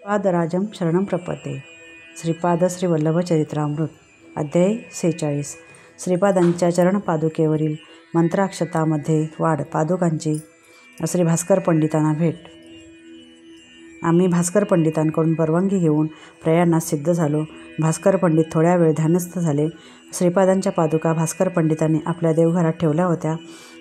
पादराजं शरणं प्रपद्ये. श्रीपाद श्री वल्लभ चरित्रामृत अध्याय 46. श्रीपादांच्या चरणपादुकेवरील मंत्राक्षतामध्ये वाढ. पादुकांची श्री भास्कर पंडितांना भेट. आम्ही भास्कर पंडितांकडून परवानगी घेऊन प्रयाणात सिद्ध झालो. भास्कर पंडित थोड्या वेळ ध्यानस्थ झाले. श्रीपादांच्या पादुका भास्कर पंडितांनी आपल्या देवघरात ठेवल्या होत्या.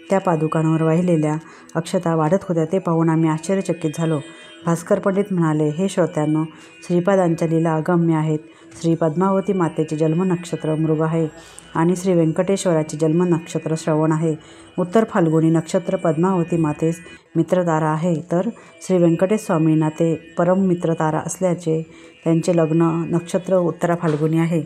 त्या पादुकांवर वाहिलेल्या अक्षता वाढत होत्या. ते पाहून आम्ही आश्चर्यचकित झालो. भास्कर पंडित म्हणाले, हे श्रोत्यांनो, श्रीपादांच्या लीला अगम्य आहेत. श्री पद्मावती मातेचे जन्म नक्षत्र मृग आहे आणि श्री व्यंकटेश्वराचे जन्म नक्षत्र श्रवण आहे. उत्तर फाल्गुनी नक्षत्र पद्मावती मातेस मित्रतारा आहे, तर श्री व्यंकटेश स्वामींना ते परम मित्रतारा असल्याचे त्यांचे लग्न नक्षत्र उत्तरा फाल्गुनी आहे.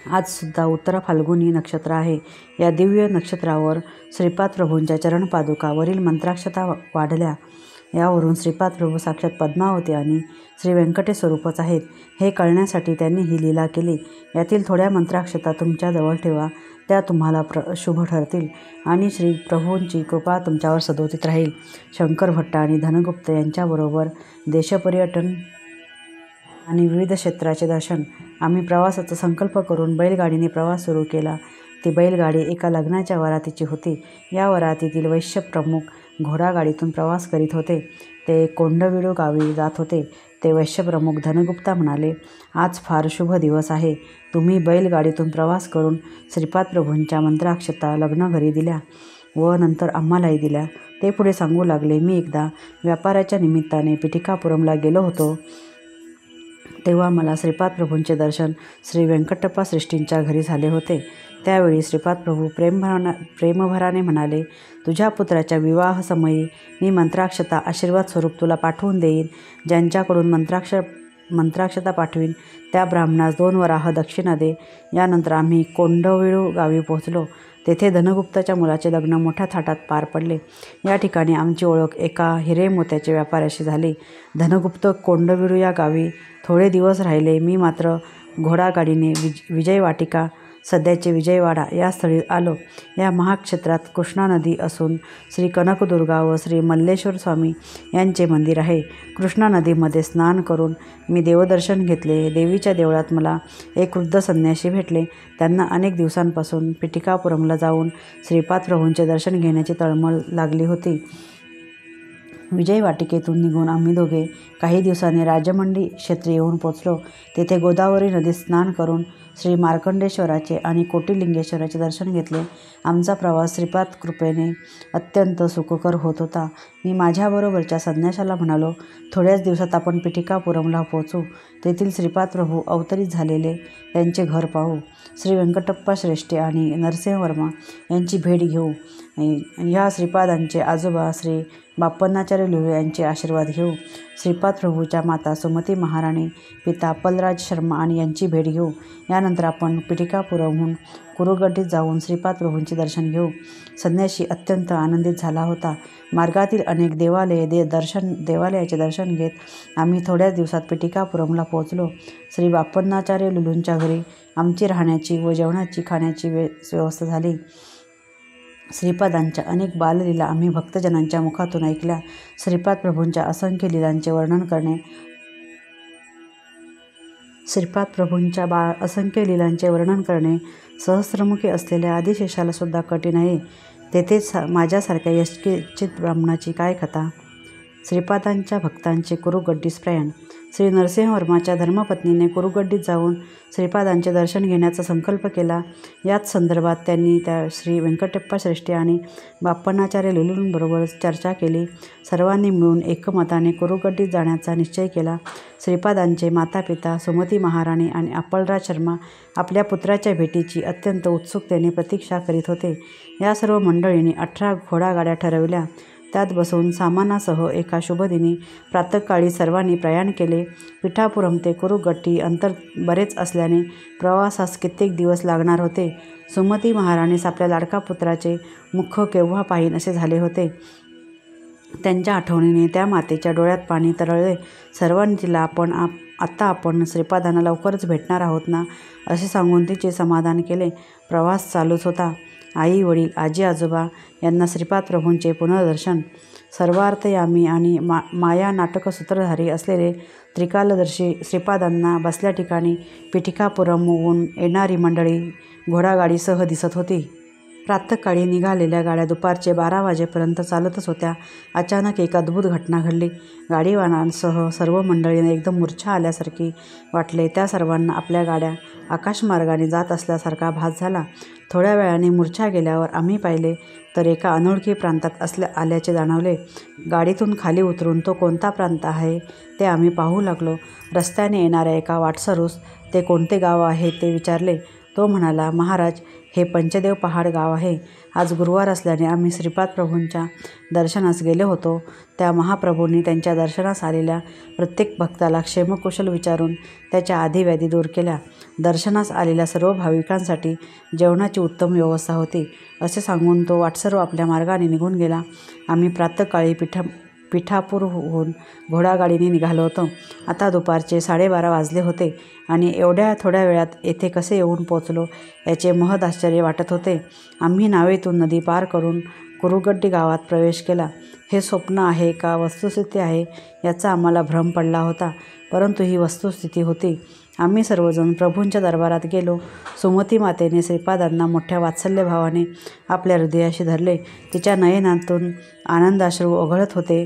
आजसुद्धा उत्तरा फाल्गुनी नक्षत्र आहे. या दिव्य नक्षत्रावर श्रीपाद प्रभूंच्या चरणपादुकावरील मंत्राक्षता वाढल्या. यावरून श्रीपाद प्रभू साक्षात पद्मावती आणि श्री व्यंकटेश स्वरूपच आहेत हे कळण्यासाठी त्यांनी ही लीला केली. यातील थोड्या मंत्राक्षता तुमच्याजवळ ठेवा, त्या तुम्हाला शुभ ठरतील आणि श्री प्रभूंची कृपा तुमच्यावर सदोदित राहील. शंकर भट्ट आणि धनगुप्त यांच्याबरोबर देशपर्यटन आणि विविध क्षेत्राचे दर्शन. आम्ही प्रवासाचा संकल्प करून बैलगाडीने प्रवास सुरू केला. ती बैलगाडी एका लग्नाच्या वरातीची होती. या वरातीतील वैश्य प्रमुख घोडागाडीतून प्रवास करीत होते. ते कोंडविडू गावी जात होते. ते वैश्यप्रमुख धनगुप्ता म्हणाले, आज फार शुभ दिवस आहे. तुम्ही बैलगाडीतून प्रवास करून श्रीपाद प्रभूंच्या मंत्राक्षता लग्नघरी दिल्या व नंतर आम्हालाही दिल्या. ते पुढे सांगू लागले, मी एकदा व्यापाराच्या निमित्ताने पिठिकापुरमला गेलो होतो. तेव्हा मला श्रीपाद प्रभूंचे दर्शन श्री व्यंकटप्पा श्रेष्ठींच्या घरी झाले होते. त्यावेळी श्रीपाद प्रभू प्रेमभराने म्हणाले, तुझ्या पुत्राच्या विवाहसमयी मी मंत्राक्षता आशीर्वाद स्वरूप तुला पाठवून देईन. ज्यांच्याकडून मंत्राक्षता पाठवीन त्या ब्राह्मणास 2 वराह दक्षिणा दे. यानंतर आम्ही कोंडविळू गावी पोहोचलो. तेथे धनगुप्ताच्या मुलाचे लग्न मोठ्या थाटात पार पडले. या ठिकाणी आमची ओळख एका हिरे मोत्याच्या व्यापाऱ्याशी झाली. धनगुप्त कोंडविळू या गावी थोडे दिवस राहिले. मी मात्र घोडागाडीने विजयवाटिका, सध्याचे विजयवाडा या स्थळी आलो. या महाक्षेत्रात कृष्णा नदी असून श्री कनकदुर्गा व श्री मल्लेश्वर स्वामी यांचे मंदिर आहे. कृष्णा नदीमध्ये स्नान करून मी देवदर्शन घेतले. देवीच्या देवळात मला एक वृद्ध संन्यासी भेटले. त्यांना अनेक दिवसांपासून पिठिकापुरमला जाऊन श्रीपाद प्रभूंचे दर्शन घेण्याची तळमळ लागली होती. विजयवाटिकेतून निघून आम्ही दोघे काही दिवसांनी राजमंडी क्षेत्री येऊन पोचलो. तेथे गोदावरी नदीत स्नान करून श्री मार्कंडेश्वराचे आणि कोटिलिंगेश्वराचे दर्शन घेतले. आमचा प्रवास श्रीपाद कृपेने अत्यंत सुखकर होत होता. मी माझ्याबरोबरच्या संन्याशाला म्हणालो, थोड्याच दिवसात आपण पिठिकापुरमला पोहोचू. तेथील श्रीपाद प्रभू अवतरित झालेले त्यांचे घर पाहू. श्री व्यंकटप्पा श्रेष्ठी आणि नरसिंहवर्मा यांची भेट घेऊ. ह्या श्रीपादांचे आजोबा श्री बाप्पनाचार्य लुलू यांचे आशीर्वाद घेऊ. श्रीपाद प्रभूच्या माता सुमती महाराणी, पिता अप्पलराज शर्मा आणि यांची भेट घेऊ. यानंतर आपण पिठिकापुरमहून कुरुगड्डीत जाऊन श्रीपाद प्रभूंचे दर्शन घेऊ. संन्यासी अत्यंत आनंदित झाला होता. मार्गातील अनेक देवालयाचे दर्शन घेत आम्ही थोड्याच दिवसात पिठिकापुरमला पोहोचलो. श्री बाप्पनाचार्य लुलूंच्या घरी आमची राहण्याची व जेवणाची खाण्याची व्यवस्था झाली. श्रीपादांच्या अनेक बाललीला आम्ही भक्तजनांच्या मुखातून ऐकल्या. श्रीपाद प्रभूंच्या असंख्य लीलांचे वर्णन करणे सहस्त्रमुखी असलेल्या आदिशेषाला सुद्धा कठीण आहे. तेथेच माझ्यासारख्या यशकिंचित ब्राह्मणाची काय कथा. श्रीपादांच्या भक्तांचे कुरुगड्डीस प्रयाण. श्री नरसिंहवर्माच्या धर्मपत्नीने कुरुगड्डीत जाऊन श्रीपादांचे दर्शन घेण्याचा संकल्प केला. याच संदर्भात त्यांनी त्या श्री व्यंकटप्पा श्रेष्ठी आणि बाप्पनाचार्य लुलूंबरोबर चर्चा केली. सर्वांनी मिळून एकमताने कुरुगड्डीत जाण्याचा निश्चय केला. श्रीपादांचे मातापिता सुमती महाराणी आणि अप्पलराज शर्मा आपल्या पुत्राच्या भेटीची अत्यंत उत्सुकतेने प्रतीक्षा करीत होते. या सर्व मंडळींनी 18 घोडागाड्या ठरविल्या. त्यात बसून सामानासह एका शुभदिनी प्रातःकाळी सर्वांनी प्रयाण केले. पिठापुरम ते कुरुगड्डी अंतर बरेच असल्याने प्रवासास कित्येक दिवस लागणार होते. सुमती महाराणीस आपल्या लाडका पुत्राचे मुख केव्हा पाहीन असे झाले होते. त्यांच्या आठवणीने त्या मातेच्या डोळ्यात पाणी तरळले. सर्वांनी तिला आपण श्रीपादांना लवकरच भेटणार आहोत ना असे सांगून तिचे समाधान केले. प्रवास चालूच होता. आई वडील, आजी आजोबा यांना श्रीपाद प्रभूंचे पुनर्दर्शन. सर्वार्थयामी आणि माया नाटक सूत्रधारी असलेले त्रिकालदर्शी श्रीपादांना बसल्या ठिकाणी पीठिकापुरमहून येणारी मंडळी घोडागाडीसह दिसत होती. प्रातःकाळी निघालेल्या गाड्या दुपारचे 12 वाजेपर्यंत चालतच होत्या. अचानक एक अद्भुत घटना घडली. गाडीवानांसह सर्व मंडळींना एकदम मूर्छा आल्यासारखी वाटले. त्या सर्वांना आपल्या गाड्या आकाशमार्गाने जात असल्यासारखा भास झाला. थोड्या वेळाने मूर्छा गेल्यावर आम्ही पाहिले तर एका अनोळखी प्रांतात आल्याचे जाणवले. गाडीतून खाली उतरून तो कोणता प्रांत आहे ते आम्ही पाहू लागलो. रस्त्याने येणाऱ्या एका वाटसरूस ते कोणते गाव आहे ते विचारले. तो म्हणाला, महाराज, हे पंचदेव पहाड गाव आहे. आज गुरुवार असल्याने आम्ही श्रीपाद प्रभूंच्या दर्शनास गेलो होतो. त्या महाप्रभूंनी त्यांच्या दर्शनास आलेल्या प्रत्येक भक्ताला क्षेमकुशल विचारून त्याच्या आधीव्याधी दूर केल्या. दर्शनास आलेल्या सर्व भाविकांसाठी जेवणाची उत्तम व्यवस्था होती, असे सांगून तो वाटसरू आपल्या मार्गाने निघून गेला. आम्ही प्रातःकाळी पीठापूरहून घोडागाडीने निघालो होतो. आता दुपारचे 12:30 वाजले होते आणि एवढ्या थोड्या वेळात येथे कसे येऊन पोचलो याचे महद आश्चर्य वाटत होते. आम्ही नावेतून नदी पार करून कुरुगड्डी गावात प्रवेश केला. हे स्वप्न आहे का वस्तुस्थिती आहे याचा आम्हाला भ्रम पडला होता, परंतु ही वस्तुस्थिती होती. आम्ही सर्वजण प्रभूंच्या दरबारात गेलो. सुमती मातेने श्रीपादांना मोठ्या वात्सल्यभावाने आपल्या हृदयाशी धरले. तिच्या नयनातून आनंदाश्रू ओघळत होते.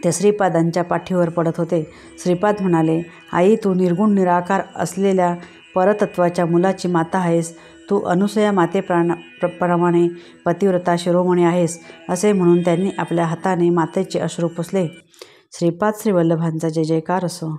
ते श्रीपादांच्या पाठीवर पडत होते. श्रीपाद म्हणाले, आई, तू निर्गुण निराकार असलेल्या परतत्वाच्या मुलाची माता आहेस. तू अनुसूया मातेप्रमाणे पतिव्रता शिरोमणी आहेस. असे म्हणून त्यांनी आपल्या हाताने मातेचे अश्रू पुसले. श्रीपाद श्रीवल्लभांचा जय जयकार असो.